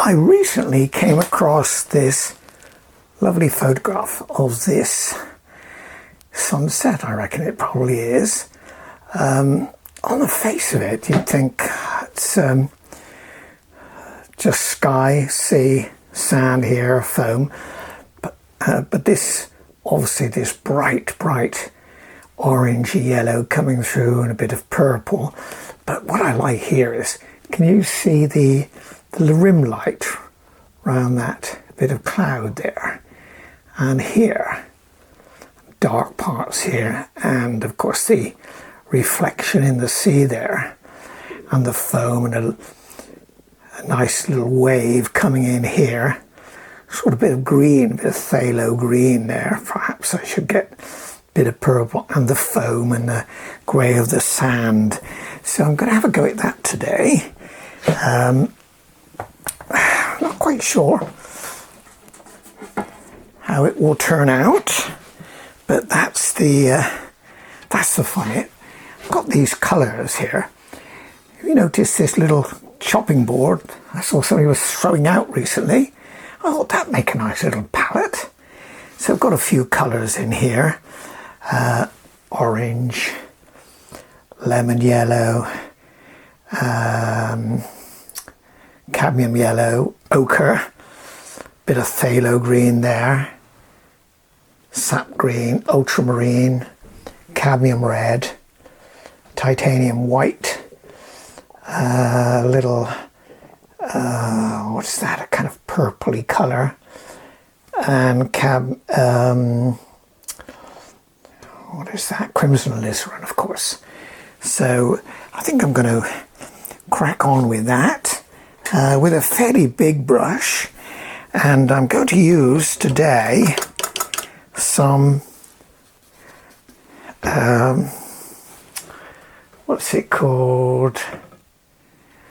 I recently came across this lovely photograph of this sunset, I reckon it probably is. On the face of it, you'd think it's just sky, sea, sand here, foam. But this, obviously this bright orangey yellow coming through and a bit of purple. But what I like here is, can you see the rim light around that bit of cloud there? And here, dark parts here, and of course the reflection in the sea there, and the foam, and a nice little wave coming in here. Sort of bit of green, a bit of phthalo green there. Perhaps I should get a bit of purple, and the foam and the grey of the sand. So I'm going to have a go at that today. Not quite sure how it will turn out, but that's the fun. I've got these colours here. Have you noticed this little chopping board I saw somebody was throwing out recently? I thought that'd make a nice little palette. So I've got a few colours in here. Orange, lemon yellow, cadmium yellow, ochre, bit of phthalo green there, sap green, ultramarine, cadmium red, titanium white, little, what's that, a kind of purpley colour, and what is that, crimson alizarin, of course. So I think I'm going to crack on with that with a fairly big brush, and I'm going to use today some what's it called?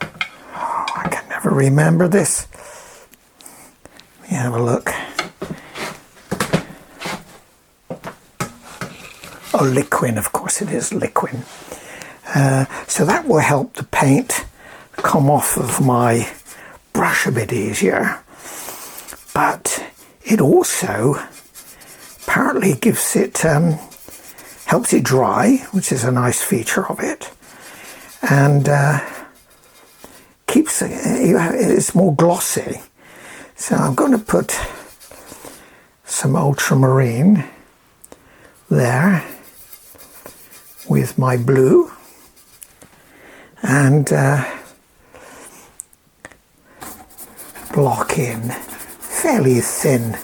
Oh, I can never remember this. Let me have a look. Oh, Liquin, of course it is, Liquin. So that will help the paint come off of my brush a bit easier. But it also apparently gives it, helps it dry, which is a nice feature of it. And keeps it's more glossy. So I'm going to put some ultramarine there with my blue, and block in fairly thin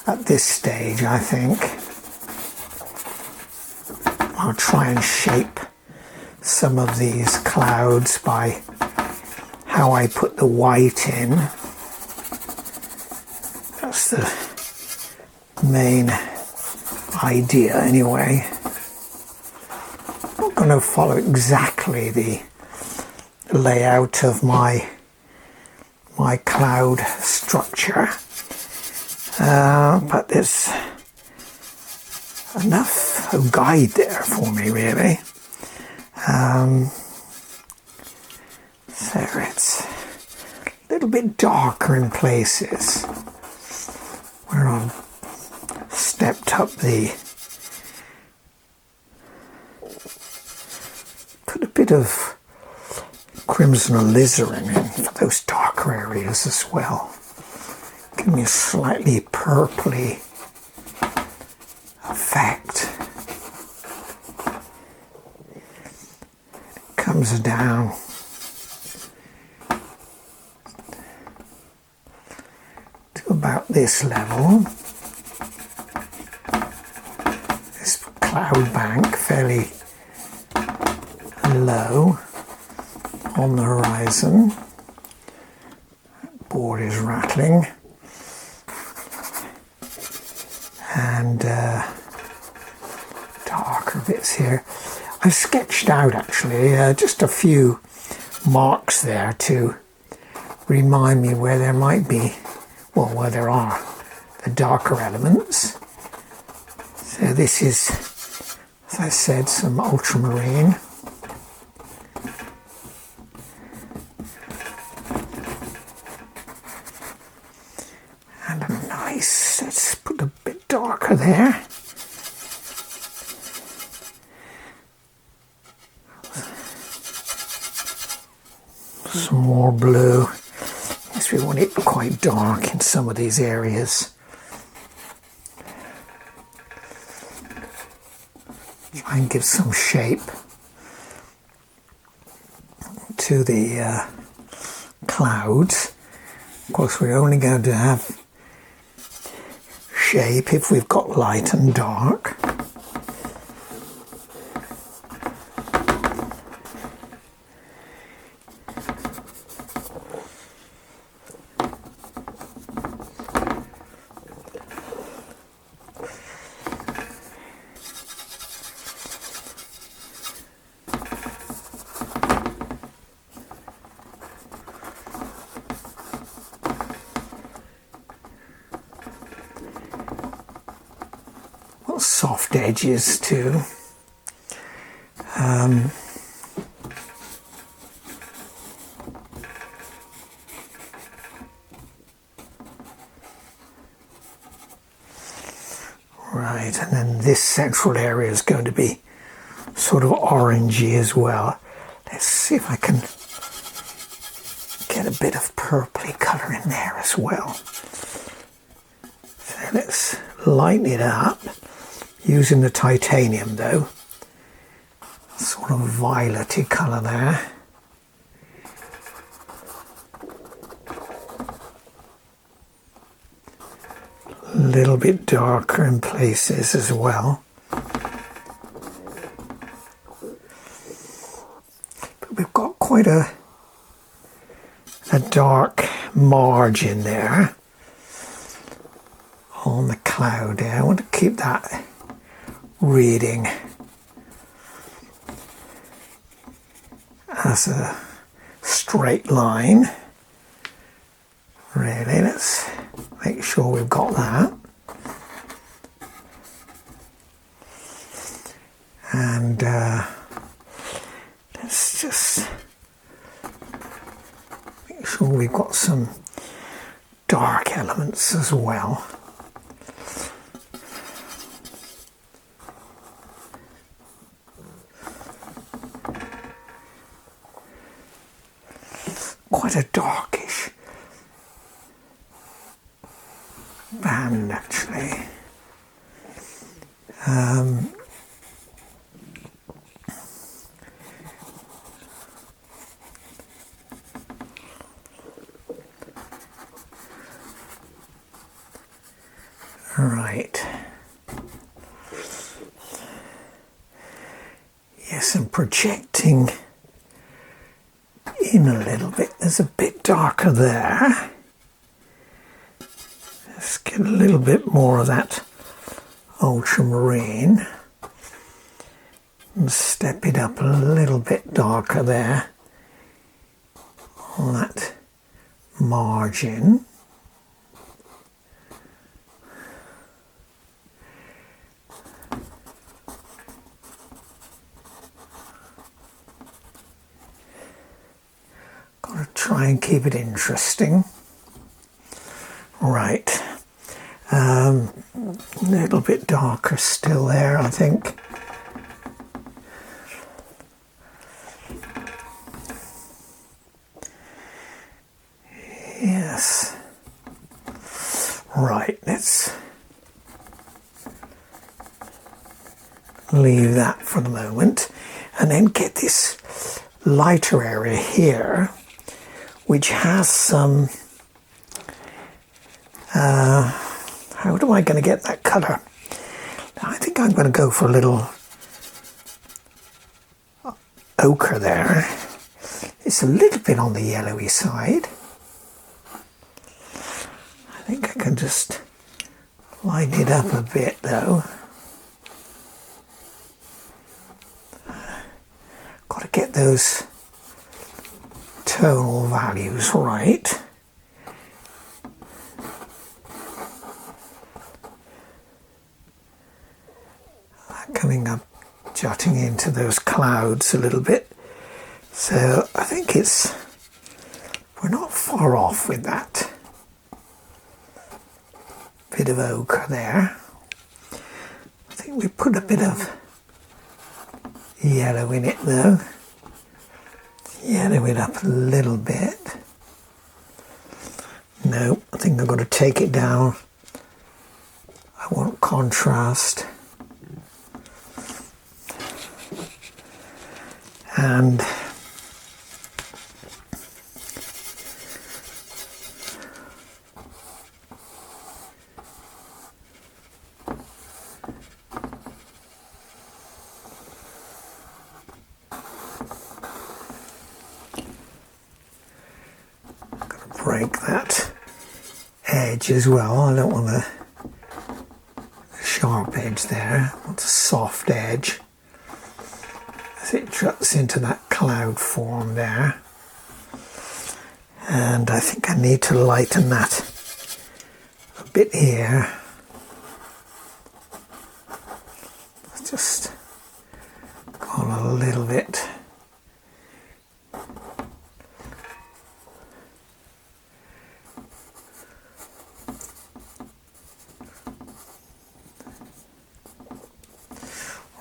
at this stage. I think I'll try and shape some of these clouds by how I put the white in. That's the main idea anyway. I'm not going to follow exactly the layout of my cloud structure, but there's enough of guide there for me, really. So it's a little bit darker in places where I've stepped up put a bit of crimson alizarin in for those darker areas as well. Give me a slightly purpley effect. It comes down to about this level. This cloud bank fairly low on the horizon. That board is rattling, and darker bits here. I've sketched out actually just a few marks there to remind me where there might be, well, where there are the darker elements. So this is, as I said, some ultramarine. let's put a bit darker there. Some more blue. Yes, we want it quite dark in some of these areas. Try and give some shape to the clouds. Of course, we're only going to have shape if we've got light and dark. Soft edges too. Right, and then this central area is going to be sort of orangey as well. Let's see if I can get a bit of purpley colour in there as well. So let's lighten it up. Using the titanium though, sort of violety colour there. A little bit darker in places as well. But we've got quite a dark margin there on the cloud there. I want to keep that reading as a straight line. Really, let's make sure we've got that. And let's just make sure we've got some dark elements as well. Quite a darkish band actually. Right. Yes, I'm projecting in a little bit. There's a bit darker there. Let's get a little bit more of that ultramarine and step it up a little bit darker there on that margin. Try and keep it interesting. Right. A little bit darker still there, I think. Yes. Right, let's leave that for the moment and then get this lighter area here, which has some, how am I going to get that colour? I think I'm going to go for a little ochre there. It's a little bit on the yellowy side. I think I can just lighten it up a bit though. Got to get those tonal values right. Coming up, jutting into those clouds a little bit. So I think we're not far off with that. bit of ochre there. I think we put a bit of yellow in it though. Yellow it up a little bit. No, I think I've got to take it down. I want contrast. And break that edge as well. I don't want a sharp edge there. I want a soft edge as it juts into that cloud form there. And I think I need to lighten that a bit here. Just gone a little bit.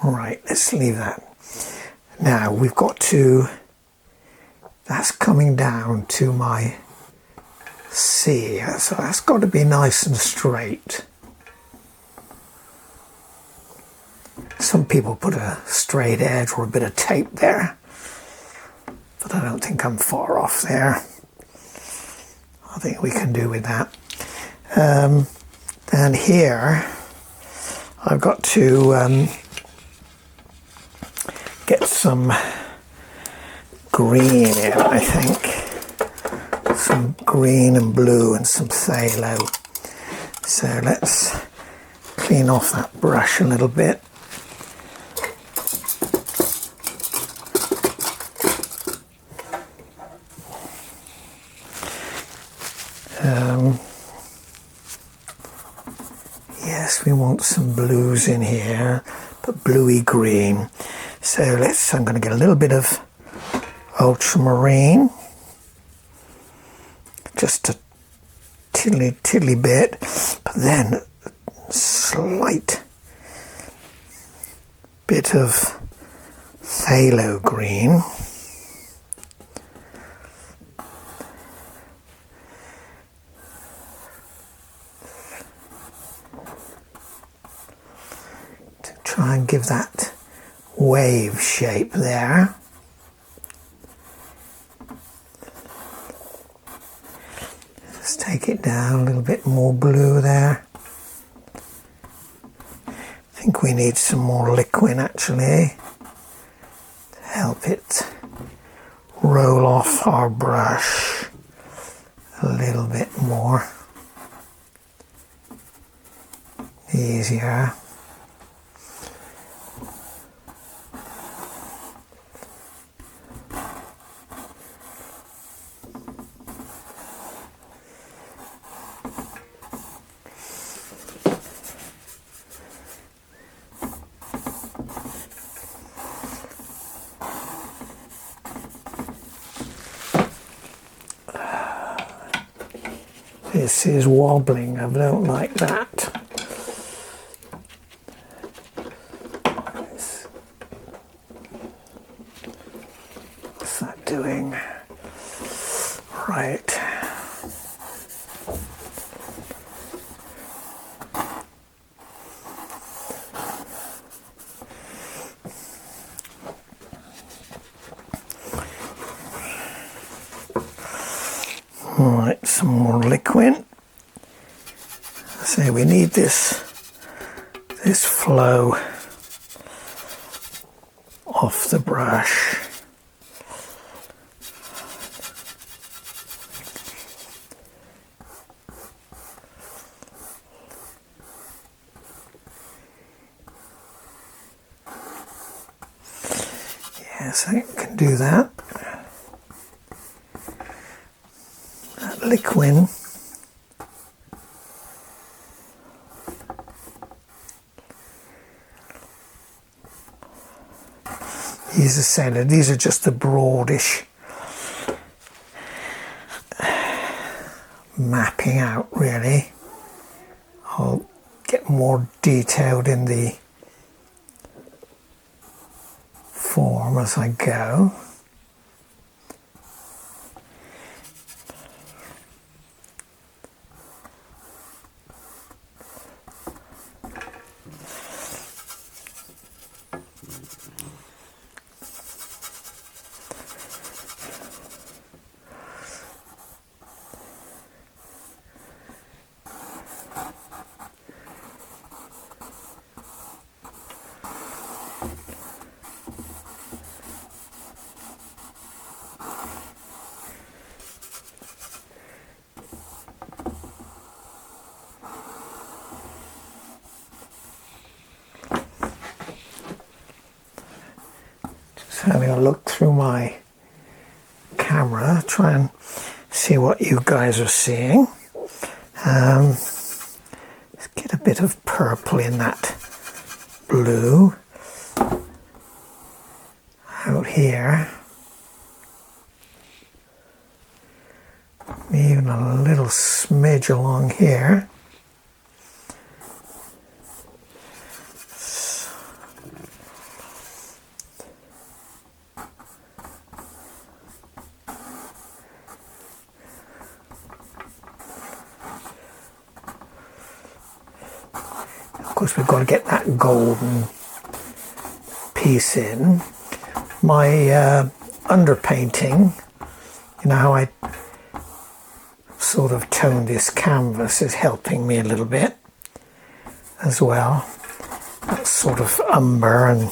Right, let's leave that. Now we've got to, that's coming down to my C, so that's got to be nice and straight. Some people put a straight edge or a bit of tape there, but I don't think I'm far off there. I think we can do with that. And here I've got to get some green in, I think. Some green and blue and some phthalo. So let's clean off that brush a little bit. Yes, we want some blues in here, but bluey green. So I'm going to get a little bit of ultramarine, just a tiddly bit, but then a slight bit of phthalo green. To try and give that wave shape there. Let's take it down a little bit more blue there. I think we need some more liquid actually to help it roll off our brush a little bit more. Easier. This is wobbling, I don't like that. What's that doing? Right. Alright, some more liquid. So we need this flow off the brush. Yes, I can do that. That liquid these are just the broadish mapping out really I'll get more detailed in the form as I go. Having a look through my camera, try and see what you guys are seeing. Let's get a bit of purple in that blue out here. Even a little smidge along here. Of course, we've got to get that golden piece in. My underpainting, you know how I sort of toned this canvas, is helping me a little bit as well. That sort of umber and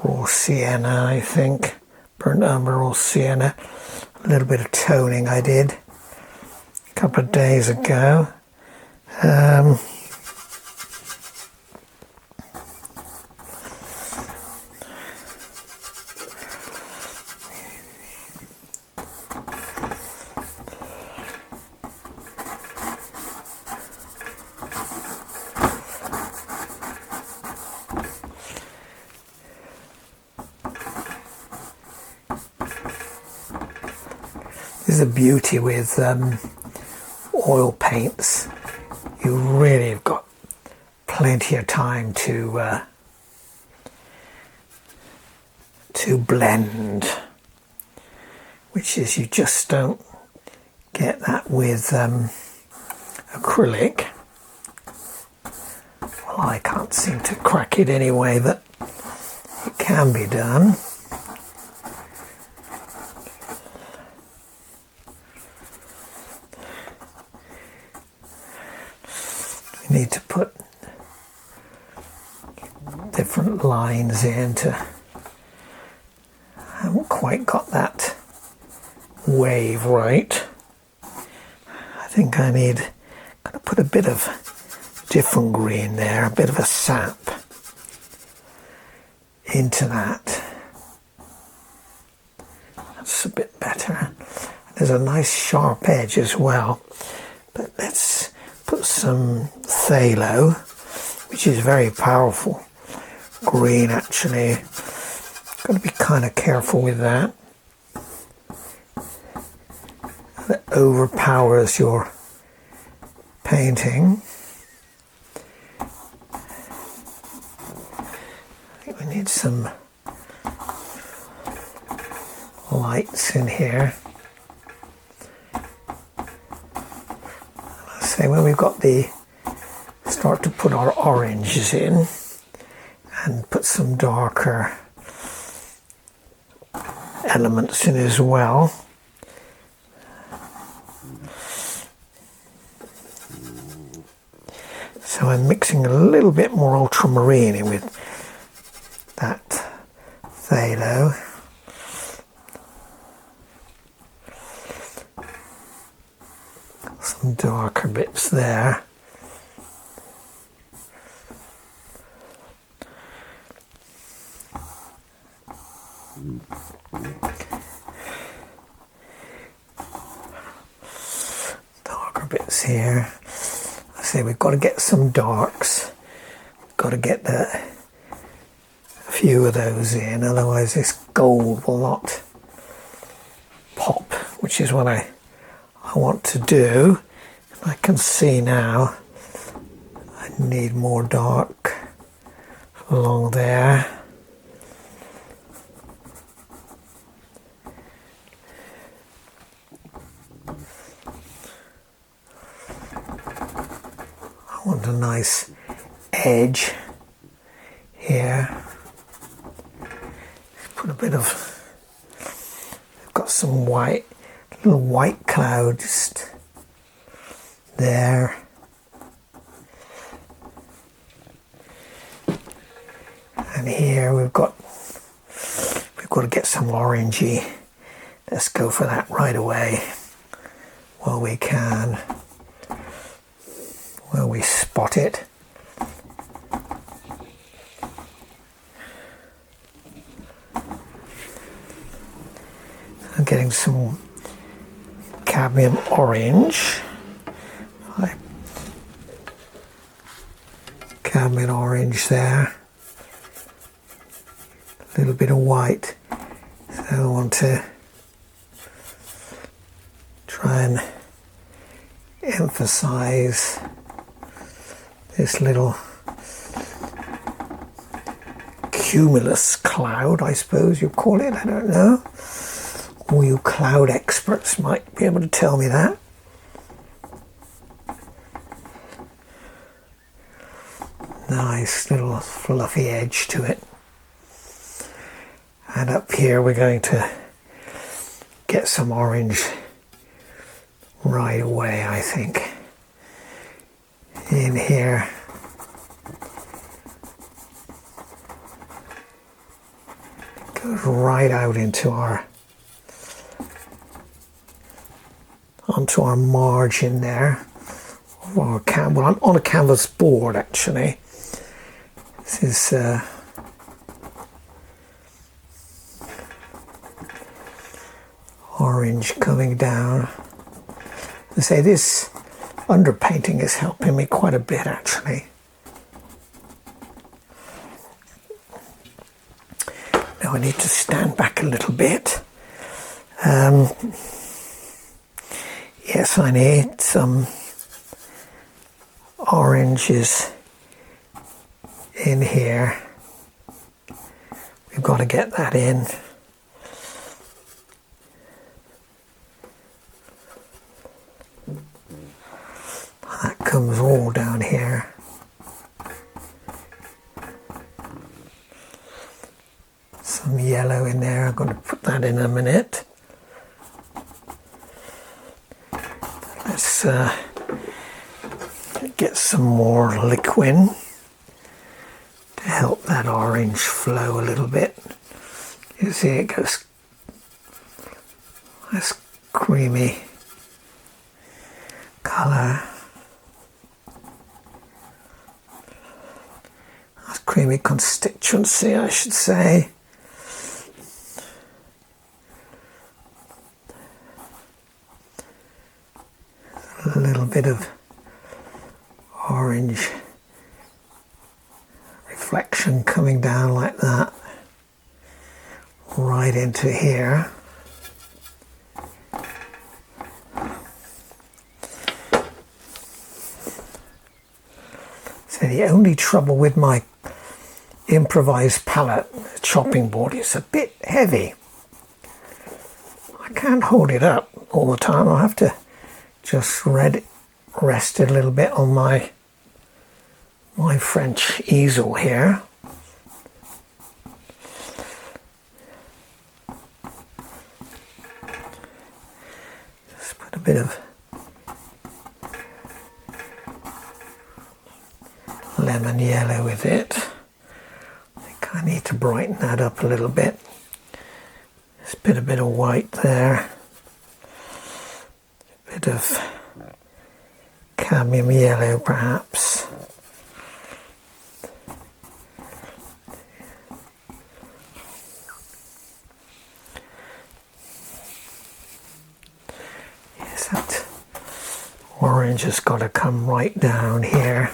raw sienna, I think. Burnt umber, raw sienna. A little bit of toning I did a couple of days ago. This is the beauty with oil paints. You really have got plenty of time to blend, which is you just don't get that with acrylic. Well, I can't seem to crack it any way that it can be done. Need to put different lines in to, I haven't quite got that wave right. I think I need, got to put a bit of different green there, a bit of a sap into that. That's a bit better. There's a nice sharp edge as well, but let's put some phthalo, which is very powerful green actually. Got to be kind of careful with that. That overpowers your painting. I think we need some lights in here. When we've got start to put our oranges in and put some darker elements in as well. So I'm mixing a little bit more ultramarine in with that phthalo. Some darker bits there. Darker bits here. I say we've got to get some darks. We've got to get a few of those in, otherwise this gold will not pop, which is what I want to do. I can see now I need more dark along there. I want a nice edge here. Put a bit of, I've got some white, little white cloud just there. And here we've got to get some orangey. Let's go for that right away while we can, while we spot it. I'm getting some cadmium orange. Cadmium orange there. A little bit of white. So I want to try and emphasize this little cumulus cloud, I suppose you call it. I don't know. All you cloud experts might be able to tell me that. Nice little fluffy edge to it. And up here we're going to get some orange right away, I think. In here. It goes right out into onto our margin there. Well, I'm on a canvas board actually. This is orange coming down. I say this underpainting is helping me quite a bit actually. Now I need to stand back a little bit. Yes, I need some oranges in here. We've got to get that in. That comes all down here. Some yellow in there. I'm going to put that in a minute. Let's get some more liquid to help that orange flow a little bit. You see it goes nice creamy colour. That's creamy constituency, I should say. A little bit of orange reflection coming down like that right into here. So the only trouble with my improvised palette chopping board is a bit heavy. I can't hold it up all the time. I have to just rest it a little bit on my French easel here. Just put a bit of lemon yellow with it. I think I need to brighten that up a little bit. Just put a bit of white there. A bit of cadmium yellow perhaps. Yes, that orange has got to come right down here.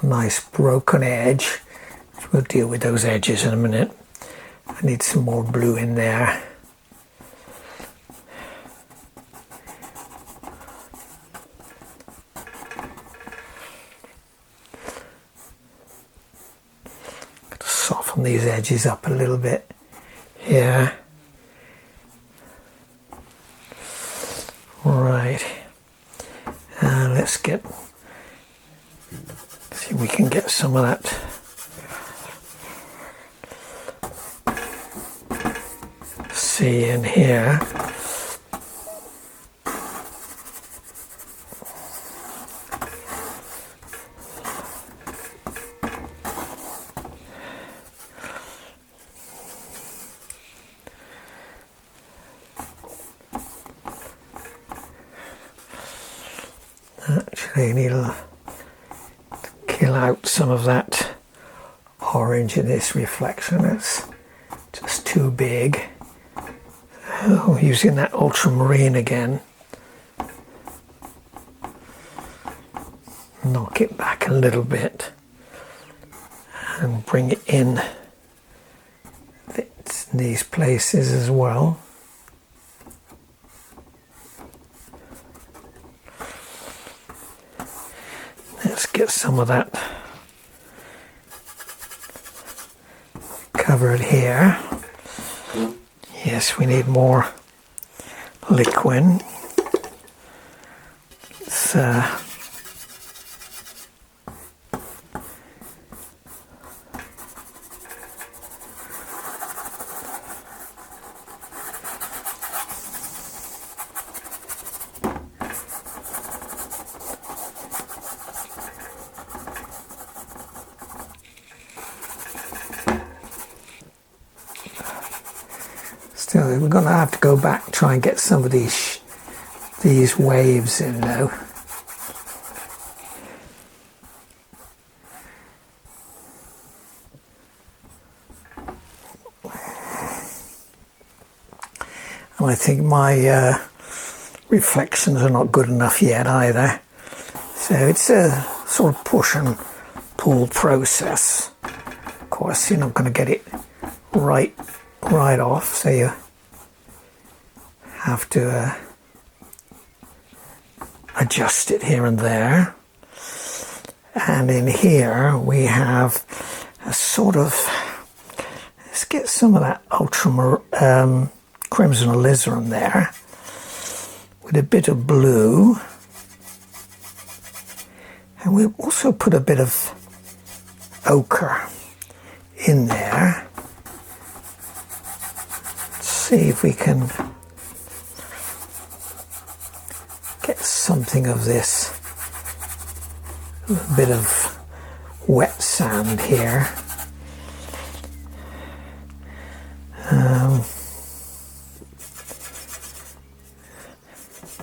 nice broken edge. We'll deal with those edges in a minute. I need some more blue in there. Soften these edges up a little bit here. Right, and let's see if we can get some of that sea in here. Actually, need to kill out some of that orange in this reflection. It's just too big. Oh, using that ultramarine again. Knock it back a little bit and bring it in these places as well. Let's get some of that covered here. Yes, we need more liquid. It's, still, we're going to have to go back, try and get some of these waves in though. And I think my reflections are not good enough yet either. So it's a sort of push and pull process. Of course, you're not going to get it right off, so you have to adjust it here and there. And in here we have a sort of, let's get some of that crimson alizarin there with a bit of blue, and we'll also put a bit of ochre in there. See if we can get something of this, a bit of wet sand here.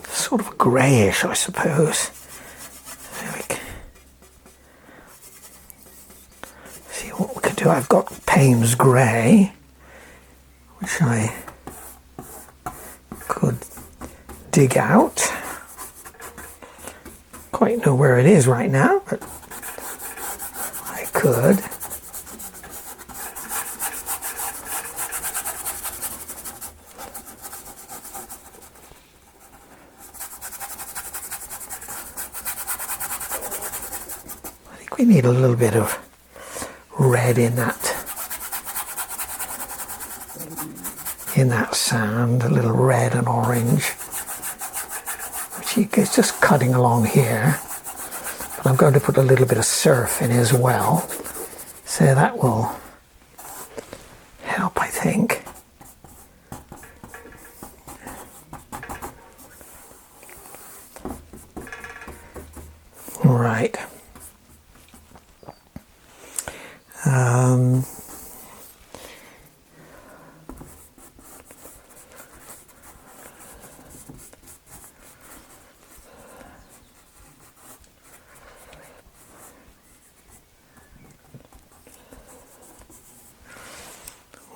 Sort of greyish, I suppose. There we go. See what we can do. I've got Payne's grey, which I could dig out. Quite know where it is right now, but I could. I think we need a little bit of red in that sand, a little red and orange, which is just cutting along here. But I'm going to put a little bit of surf in as well, so that will help, I think. Right.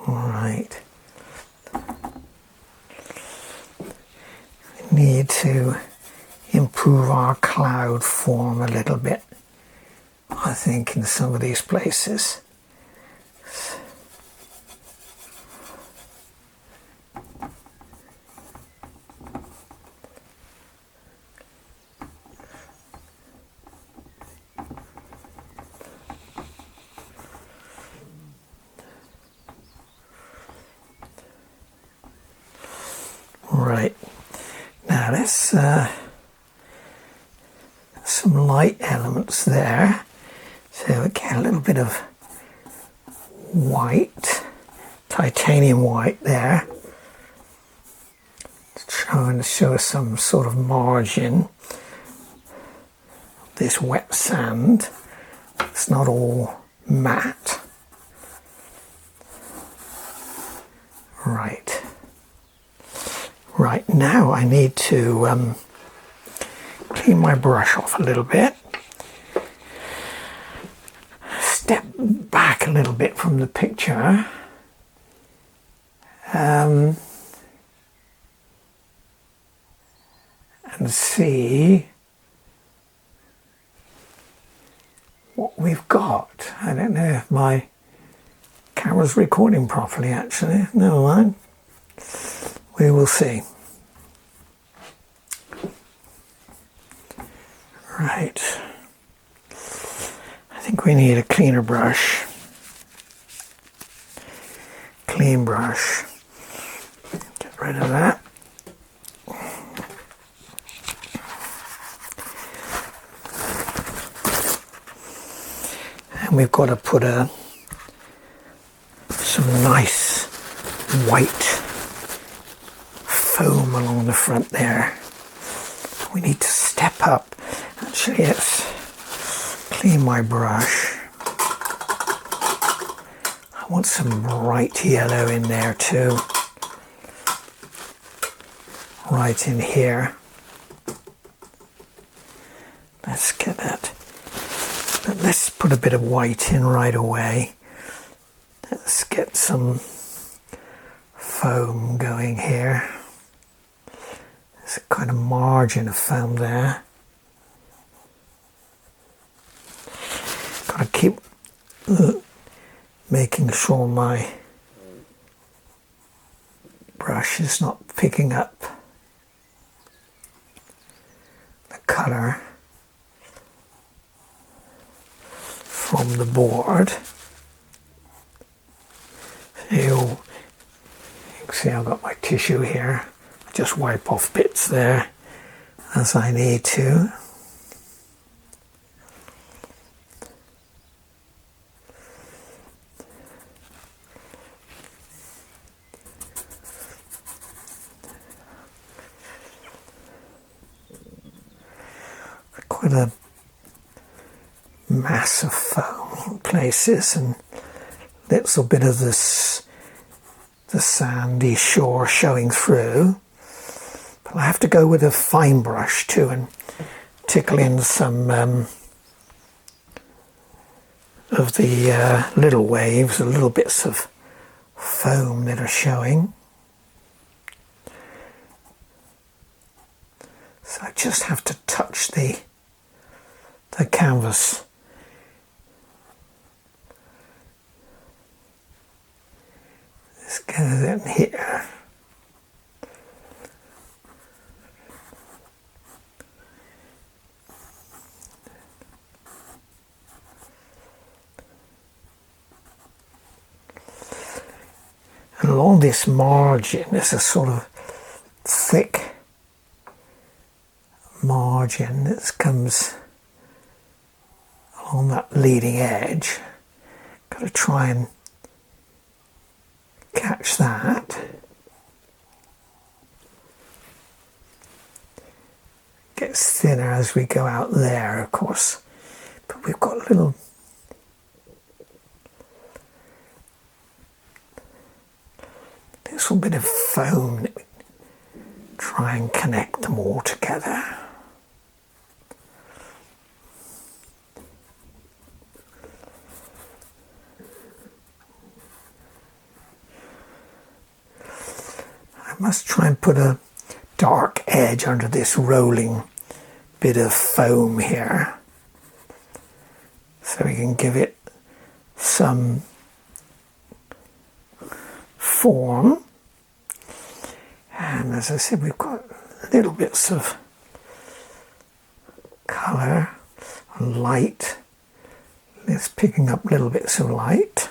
Right. We need to improve our cloud form a little bit I think, in some of these places. Right, now there's some light elements there, so we get a little bit of white, titanium white there, trying to show some sort of margin. This wet sand, it's not all matte. Right, now I need to clean my brush off a little bit. Step back a little bit from the picture. And see what we've got. I don't know if my camera's recording properly, actually. Never mind. We will see. Right. I think we need a cleaner brush. Clean brush. Get rid of that. And we've got to put some nice white foam along the front there. We need to step up. Actually, let's clean my brush. I want some bright yellow in there too. Right in here. Let's get that. But let's put a bit of white in right away. Let's get some foam going here. There's a kind of margin of foam there. Got to keep making sure my brush is not picking up the colour from the board. You can see I've got my tissue here. I just wipe off bits there as I need to. Quite a mass of foam in places, and little bit of this, the sandy shore showing through. But I have to go with a fine brush too and tickle in some of the little waves, the little bits of foam that are showing. So I just have to touch the canvas. Let's go in here. And along this margin, there's a sort of thick margin that comes along that leading edge. Got to try and catch that. Gets thinner as we go out there, of course, but we've got a little bit of foam that we try and connect them all together. I must try and put a dark edge under this rolling bit of foam here. so we can give it some form. And as I said, we've got little bits of colour and light. It's picking up little bits of light.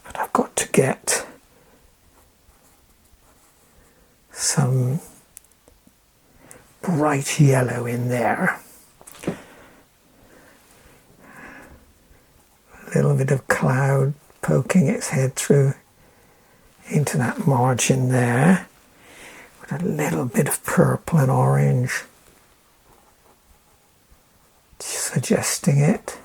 But I've got to get some bright yellow in there. A little bit of cloud poking its head through into that margin there, with a little bit of purple and orange suggesting it.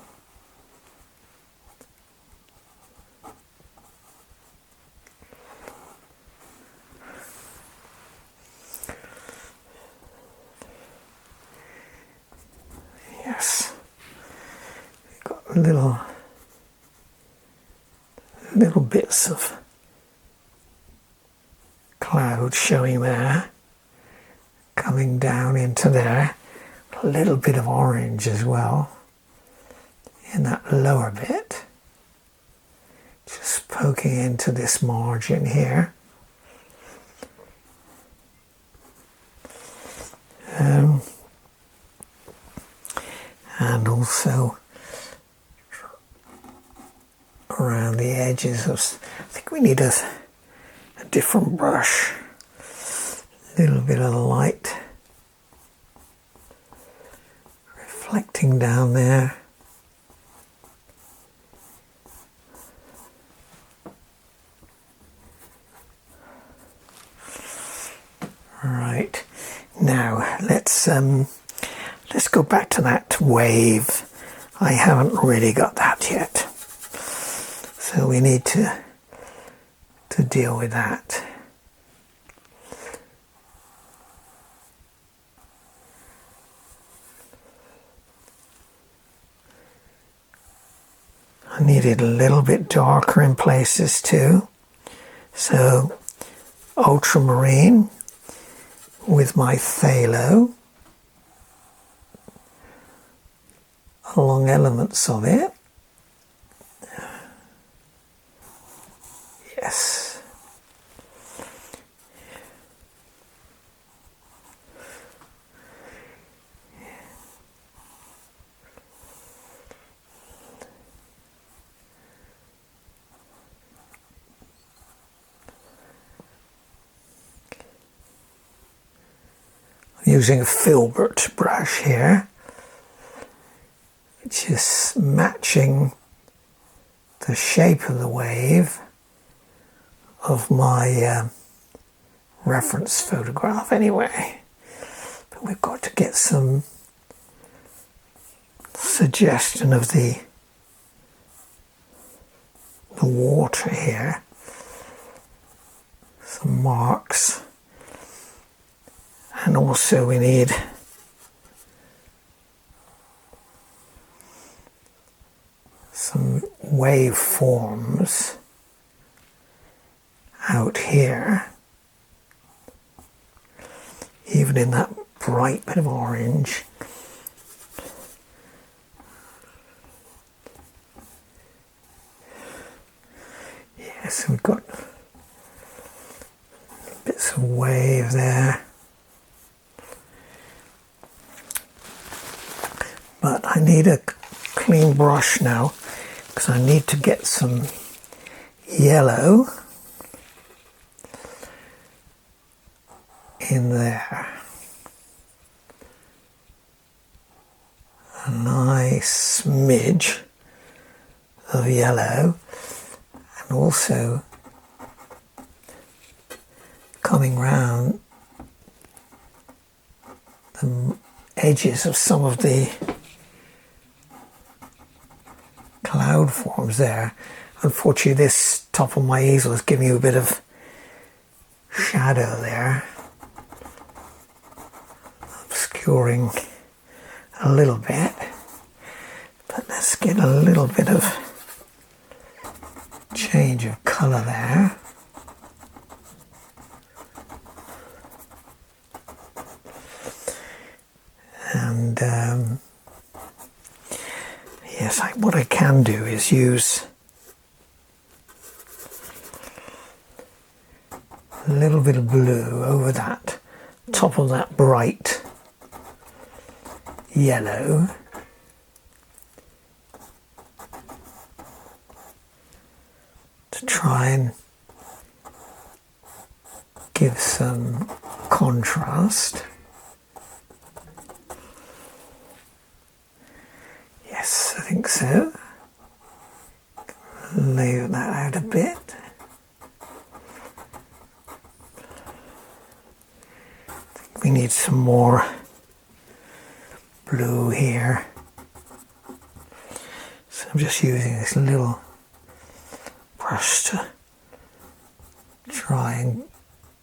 Yes, we've got little bits of cloud showing there, coming down into there. A little bit of orange as well in that lower bit, just poking into this margin here. And also around the edges of, I think we need a different brush, a little bit of light reflecting down there. Right, now let's go back to that wave. I haven't really got that yet, so we need to deal with that. I need it a little bit darker in places too, so ultramarine with my phthalo along elements of it. Yes. I'm using a filbert brush here, which is matching the shape of the wave of my reference photograph anyway. But we've got to get some suggestion of the water here, some marks, and also we need some waveforms out here, even in that bright bit of orange. Yes, we've got bits of wave there. But I need a clean brush now, because I need to get some yellow in there. A nice smidge of yellow, and also coming round the edges of some of the cloud forms there. Unfortunately, this top of my easel is giving you a bit of shadow there, obscuring a little bit. But let's get a little bit of change of colour there. Yes, what I can do is use a little bit of blue over that top of that bright yellow. To try and give some contrast. Yes, I think so. Lay that out a bit. I think we need some more blue here. So I'm just using this little brush to try and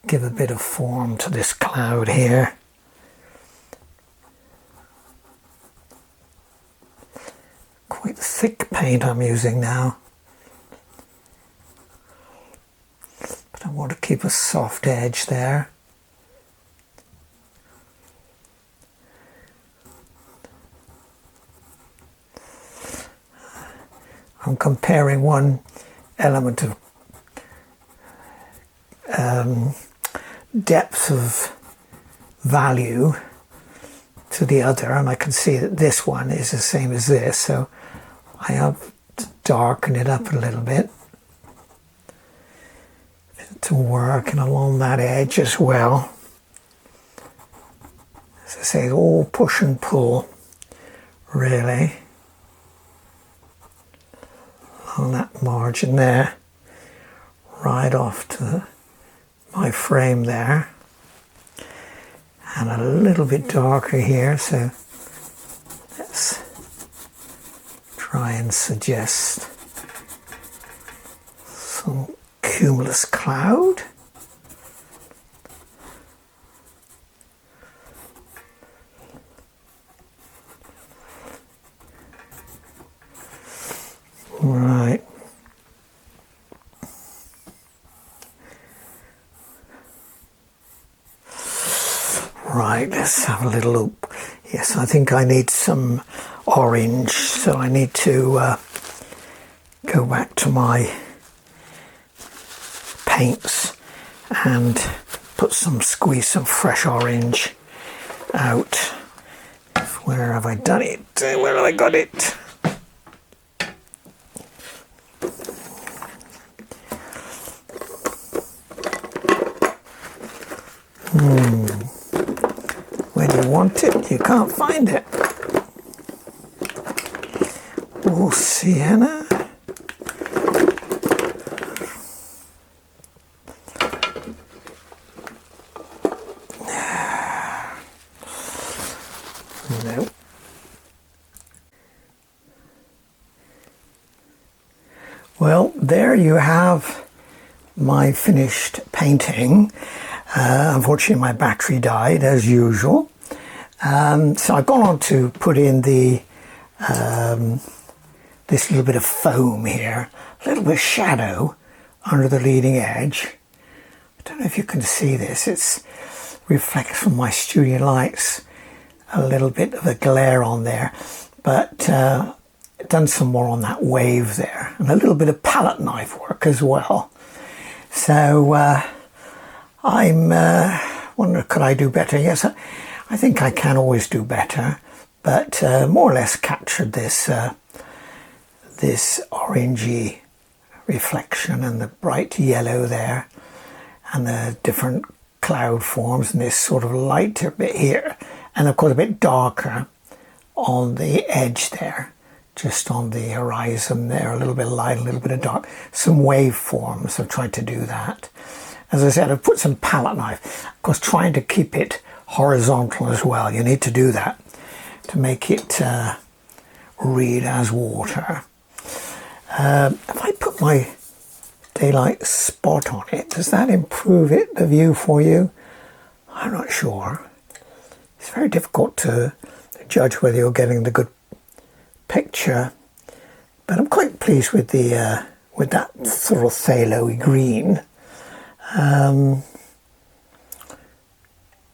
give a bit of form to this cloud here. Quite thick paint I'm using now, but I want to keep a soft edge there. I'm comparing one element of depth of value to the other, and I can see that this one is the same as this, so I have to darken it up a little bit to work, and along that edge as well. As I say, it's all push and pull really along that margin there, right off to my frame there, and a little bit darker here, so let's try and suggest some cumulus cloud. Right. Right, let's have a little look. Yes, I think I need some orange, so I need to go back to my paints and squeeze some fresh orange out. Where have I done it? Where have I got it? When you want it, you can't find it. Oh, sienna. No. Well, there you have my finished painting. Unfortunately, my battery died as usual. So I've gone on to put in the this little bit of foam here, a little bit of shadow under the leading edge. I don't know if you can see this. It's reflects from my studio lights, a little bit of a glare on there, but done some more on that wave there, and a little bit of palette knife work as well. So I'm wondering, could I do better? Yes, I think I can always do better, but more or less captured this this orangey reflection and the bright yellow there, and the different cloud forms, and this sort of lighter bit here, and of course a bit darker on the edge there, just on the horizon there, a little bit light, a little bit of dark, some wave forms. I've tried to do that. As I said, I've put some palette knife, of course trying to keep it horizontal as well. You need to do that to make it read as water. If I put my daylight spot on it, does that improve it, the view for you? I'm not sure. It's very difficult to judge whether you're getting the good picture, but I'm quite pleased with the with that sort of phthalo green.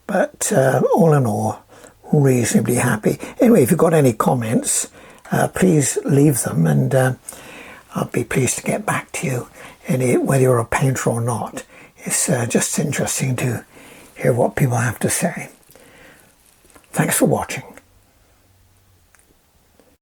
But all in all, reasonably happy. Anyway, if you've got any comments, please leave them, and I'll be pleased to get back to you, whether you're a painter or not. It's just interesting to hear what people have to say. Thanks for watching.